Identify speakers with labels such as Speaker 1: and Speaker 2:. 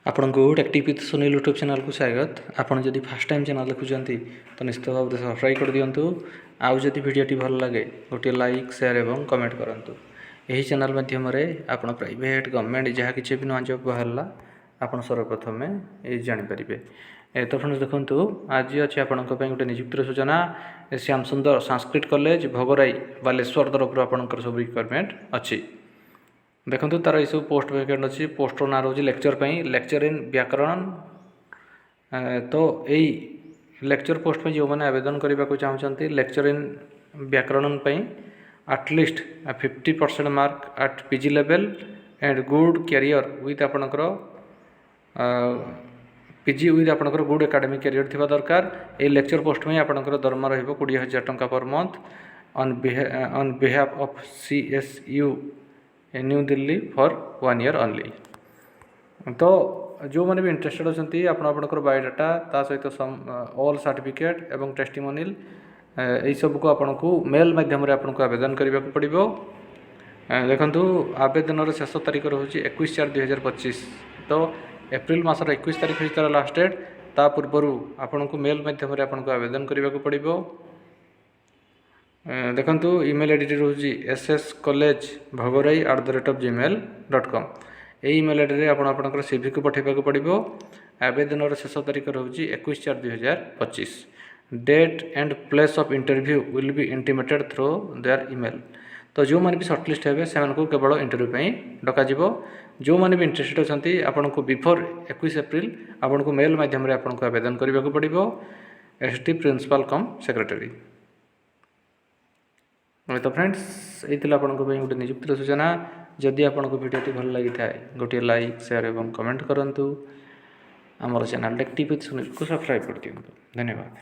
Speaker 1: आपको tactic with Sunil YouTube channel को स्वागत। आपड़ जदि फास्ट टाइम चैनल देखुंत तो निश्चित भाव में सब्सक्राइब कर दिंतु। आउ जदि भिडियोटी भल लगे गोटे लाइक शेयर और कमेंट करूँ। यही चैनल माध्यम आप प्राइवेट गवर्नमेंट जहाँ कि भी नुआ जॉब बाहर आप सर्वप्रथम ये जानीपारे। तो फ्रेंड्स देखूँ आज अच्छे आपण गोटे निजुक्तिर सूचना श्याम सुंदर संस्कृत कॉलेज भोगराई बालेश्वर तरफ आपंकर सब रिक्वायरमेंट अच्छी। देखो तार ये सब पोस्ट वैकेंट अच्छी। पोस्टर ना रोज लेक्चर लेक्चर इन व्याकरण। तो यही लेक्चर पोस्ट में जो मैंने आवेदन करने को चाहते lecture in Vyakaran at least 50% mark at PG level and good career with आपणकर पीजी विथ आपणकर गुड एकेडमिक कैरियर थिबा दरकार। ये लेक्चर पोस्ट में आपणकर दरमा रहिबो 20,000 टंका per month on behalf of CSU new Delhi for 1 year only. तो जो मैंने भी इंटरेस्टेड अच्छी आपंकर बायोडाटा ता सहित ऑल सर्टिफिकेट एवं टेस्टिमोनियल यही सब को आपन को मेल माध्यम आपको आवेदन करने को पड़ो। देखु आवेदन शेष तारीख रोचे 21/4/2025। तो एप्रिल मासर 21 तारीख हो तार लास्ट डेट। ता पूर्वर आपन को मेल माध्यम आपको आवेदन करने को पड़ो। देखु इमेल आईडी रोचे sscollege bhogorai@gmail.com। ये इमेल आईडी आपंकर CV को पठेबा पड़ो। आवेदन शेष तारीख रोचे 21/4/2025। Date and place of interview will be intimated through their email. तो जो मैंने भी सर्टलिस्ट हे से केवल इंटरव्यू डक। जो मैंने भी इंटरेस्टेड अच्छा आपन को बिफोर 21 एप्रिल आपन को मेल माध्यम आपको आवेदन करने को पड़ो। ST प्रिंसिपल कम सेक्रेटरी। तो फ्रेंड्स ये आपको गोटे निजुक्तिर सूचना। जदि आपको भिडियोटी भल लगी था गोटे लाइक शेयर और कमेंट करूँ। आमर चैनल टेक्टिक विथ सुनील को सब्सक्राइब कर दिंतु। धन्यवाद।